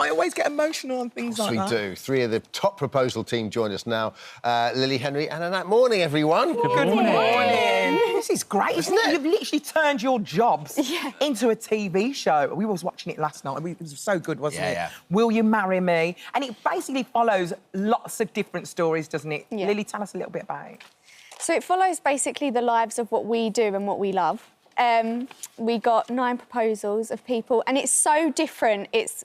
I always get emotional on things like that. We do. Three of the top proposal team join us now. Lily, Henry and Annette. Morning, everyone. Good morning. This is great, isn't it? You've literally turned your jobs into a TV show. We was watching it last night. It was so good, wasn't it? Yeah. Will You Marry Me? And it basically follows lots of different stories, doesn't it? Yeah. Lily, tell us a little bit about it. So it follows basically the lives of what we do and what we love. We got 9 proposals of people, and it's so different. It's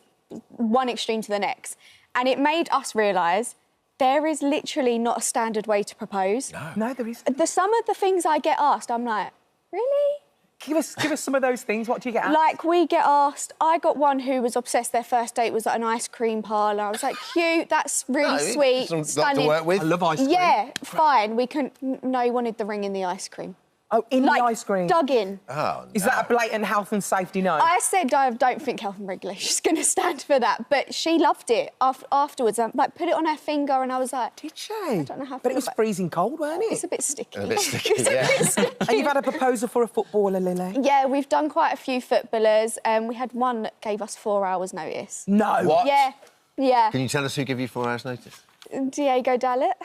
one extreme to the next. And it made us realise there is literally not a standard way to propose. No, there isn't. Some of the things I get asked, I'm like, really? Give us some of those things. What do you get asked? Like, we get asked... I got one who was obsessed. Their first date was at an ice cream parlour. I was like, cute, that's really sweet, Lot stunning. to work with. I love ice cream. Yeah, fine. We couldn't... No, he wanted the ring in the ice cream. Oh, in Like, the ice cream? dug in. Oh, no. Is that a blatant health and safety no? I said I don't think health and regulation's going to stand for that, but she loved it afterwards. I put it on her finger and I was like... Did she? I don't know how... But it was freezing cold, weren't it? It's a bit sticky. A bit sticky, It's a bit sticky. And you've had a proposal for a footballer, Lily? Yeah, we've done quite a few footballers. We had one that gave us 4 hours' notice. No. What? Yeah. Can you tell us who gave you 4 hours' notice? Diego Dallet.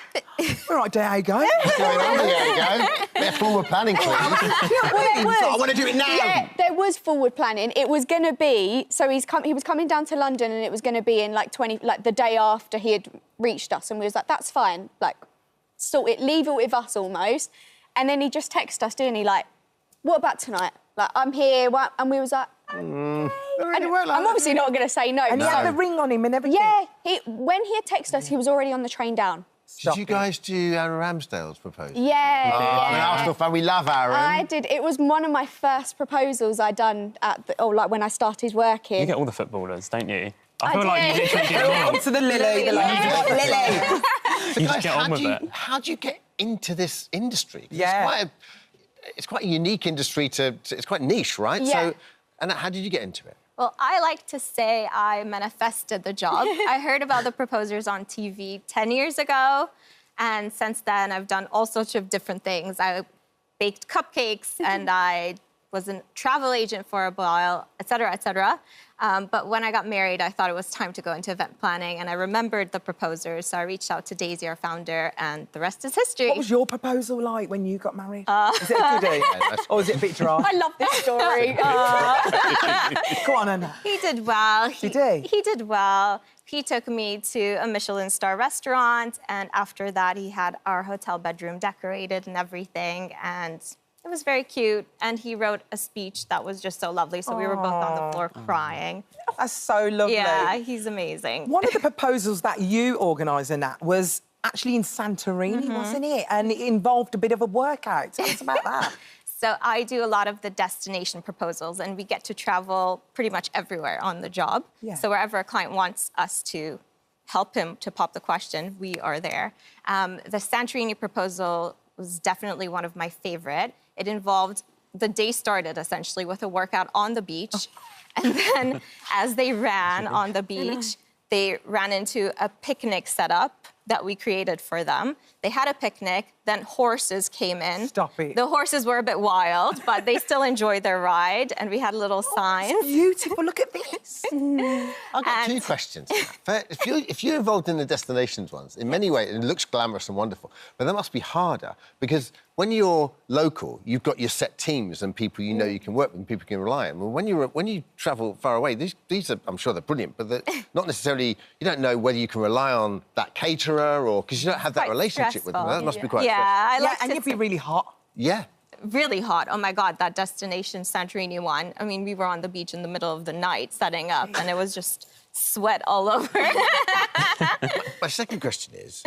All right, Diego. What's going on, Diego? Bit of forward planning, please. I want to do it now. Yeah, there was forward planning. It was going to be... So he was coming down to London and it was going to be in, like, the day after he had reached us. And we was like, that's fine. Like, sort it, leave it with us almost. And then he just texted us, didn't he? Like, what about tonight? Like, I'm here. What? And we was like... Okay. I'm obviously not going to say no. And he had the ring on him and everything? Yeah, when he had texted us, he was already on the train down. Did you guys do Aaron Ramsdale's proposal? Yeah. I'm an Arsenal fan. We love Aaron. I did. It was one of my first proposals I'd done like when I started working. You get all the footballers, don't you? I feel like you literally get them all. On to the Lily. Lily. So You guys, just get on with it. how do you get into this industry? 'Cause Yeah. It's quite a unique industry it's quite niche, right? Yeah. So, and how did you get into it? Well, I like to say I manifested the job. I heard about the proposers on TV 10 years ago, and since then I've done all sorts of different things. I baked cupcakes, and I was a travel agent for a while, et cetera, et cetera. But when I got married, I thought it was time to go into event planning, and I remembered the proposers, so I reached out to Daisy, our founder, and the rest is history. What was your proposal like when you got married? Is it a goodie? Or was it a bit dry? I love this story. Go on, Anna. He did well. Did he? He did well. He took me to a Michelin star restaurant, and after that, he had our hotel bedroom decorated and everything, and it was very cute. And he wrote a speech that was just so lovely, so we were both on the floor crying. That's so lovely. Yeah, he's amazing. One of the proposals that you organised, Nat, was actually in Santorini, wasn't it? And it involved a bit of a workout. Tell us about that. So I do a lot of the destination proposals, and we get to travel pretty much everywhere on the job. Yeah. So wherever a client wants us to help him to pop the question, we are there. The Santorini proposal was definitely one of my favorite. It involved, the day started essentially with a workout on the beach. And then as they ran on the beach, they ran into a picnic setup that we created for them. They had a picnic, then horses came in. Stop it. The horses were a bit wild, but they still enjoyed their ride, and we had little signs. Beautiful, look at this. I've got 2 questions. If you're involved in the destinations ones, in many ways, it looks glamorous and wonderful, but that must be harder because when you're local, you've got your set teams and people you know you can work with and people you can rely on. Well, when you travel far away, these are, I'm sure they're brilliant, but they're not necessarily, you don't know whether you can rely on that caterer or, because you don't have that Quite relationship with them. That must be quite Yeah, I like And to you'd be really hot. Yeah. really hot. Oh my God, that destination Santorini one. I mean, we were on the beach in the middle of the night setting up, and it was just sweat all over. My second question is,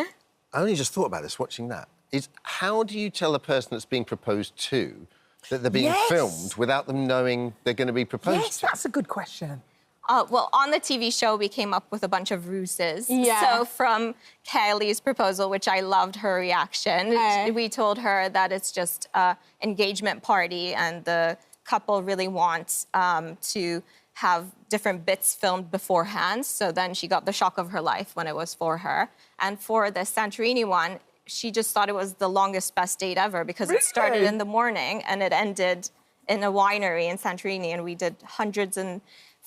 I only just thought about this watching that, is how do you tell the person that's being proposed to that they're being filmed without them knowing they're going to be proposed Yes, to? that's a good question. Well, on the TV show, we came up with a bunch of ruses. Yeah. So from Kylie's proposal, which I loved her reaction, we told her that it's just an engagement party and the couple really wants to have different bits filmed beforehand. So then she got the shock of her life when it was for her. And for the Santorini one, she just thought it was the longest, best date ever because it started in the morning and it ended in a winery in Santorini, and we did hundreds and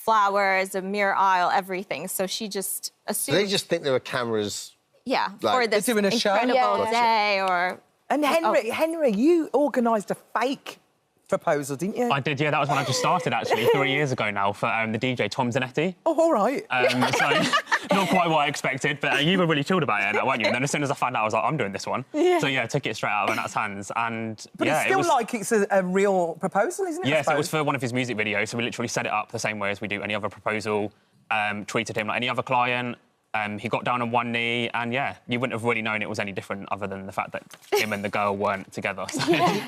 flowers, a mirror aisle, everything. So she just assumed... They just think there were cameras... Yeah, Like, for this doing a show? incredible Yeah. day or... And Henry, you organised a fake proposal, didn't you? I did, yeah. That was when I just started, actually, 3 years ago now, for the DJ Tom Zanetti. Oh, all right. So, not quite what I expected, but you were really chilled about it, weren't you? And then as soon as I found out, I was like, I'm doing this one. Yeah. So, yeah, I took it straight out of Anat's hands. And, But yeah, it's still like it's a real proposal, isn't it? I Yes, it was suppose? for one of his music videos, so we literally set it up the same way as we do any other proposal, treated him like any other client. He got down on one knee, and yeah, you wouldn't have really known it was any different other than the fact that him and the girl weren't together. So.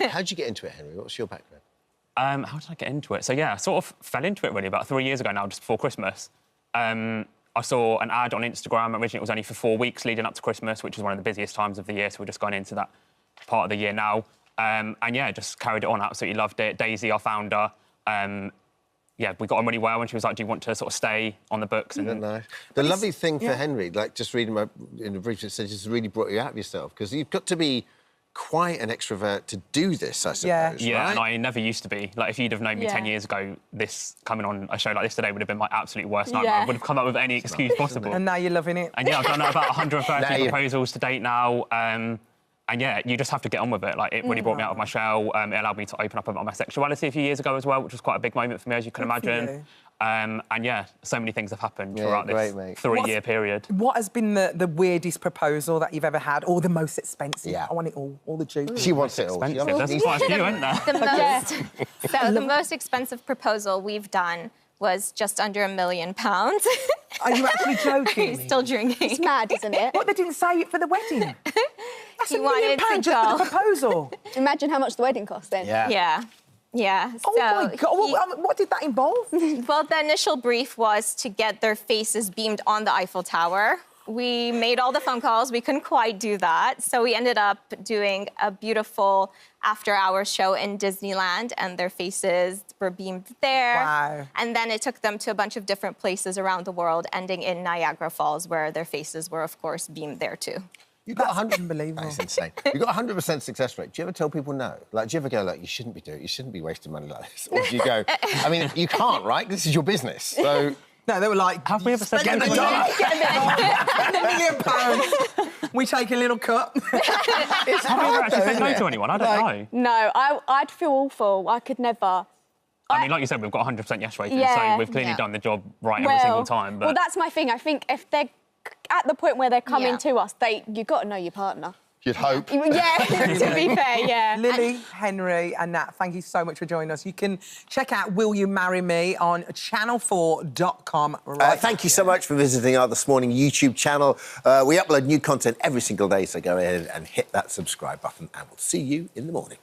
How'd you get into it, Henry? What's your background? How did I get into it? So yeah, I sort of fell into it really about 3 years ago now, just before Christmas. I saw an ad on Instagram. Originally, it was only for 4 weeks leading up to Christmas, which is one of the busiest times of the year, so we're just going into that part of the year now. And yeah, just carried it on, absolutely loved it. Daisy, our founder, yeah, we got on really well, and she was like, do you want to sort of stay on the books? And Nice. The lovely thing for Henry, like just reading in the brief, it says it's really brought you out of yourself, because you've got to be quite an extrovert to do this, I suppose, Yeah, right? and I never used to be. Like, if you'd have known me 10 years ago, this coming on a show like this today would have been my absolute worst nightmare. Yeah. I would have come up with any excuse possible. And now you're loving it. And yeah, I've done about 130 Now you- proposals to date now. And yeah, you just have to get on with it. Like, it really brought me out of my shell. It allowed me to open up about my sexuality a few years ago as well, which was quite a big moment for me, as you can Good for imagine. you. And yeah, so many things have happened Yeah, throughout great, this mate. 3-year period. What has been the weirdest proposal that you've ever had, or the most expensive? Yeah. I want it all the juice. She wants it all. She Expensive. There's needs- quite a few, isn't there? The most, so the most expensive proposal we've done was just under £1 million. Are you actually joking? He's still drinking. It's mad, isn't it? What, they didn't say it for the wedding? That's He £1 million wanted to just for the go. proposal. Imagine how much the wedding cost then. Yeah. Yeah. Yeah. Oh, my God. What did that involve? Well, the initial brief was to get their faces beamed on the Eiffel Tower. We made all the phone calls. We couldn't quite do that. So we ended up doing a beautiful after-hours show in Disneyland, and their faces were beamed there. Wow. And then it took them to a bunch of different places around the world, ending in Niagara Falls, where their faces were, of course, beamed there too. You got 100. Unbelievable. That's insane. You got 100% success rate. Do you ever tell people no? Like, do you ever go like, you shouldn't be doing it, you shouldn't be wasting money like this? Or do you go, I mean, you can't, right? This is your business. So No, they were like, Have we ever said spend no the to dollar, Get a £1 minute. million. We take a little cut. It's Have you ever hard, actually though, said isn't no it? to anyone? I don't know. No, I'd feel awful. I could never. I mean, like you said, we've got 100% yes rating, Yeah. so we've clearly Yeah. done the job right every single time. But Well, that's my thing. I think if they're at the point where they're coming Yeah. to us, you've got to know your partner. you'd hope. Yeah, to be fair, yeah. Lily, Henry and Nat, thank you so much for joining us. You can check out Will You Marry Me on channel4.com right Thank you so much for visiting our This Morning YouTube channel. We upload new content every single day, so go ahead and hit that subscribe button, and we'll see you in the morning.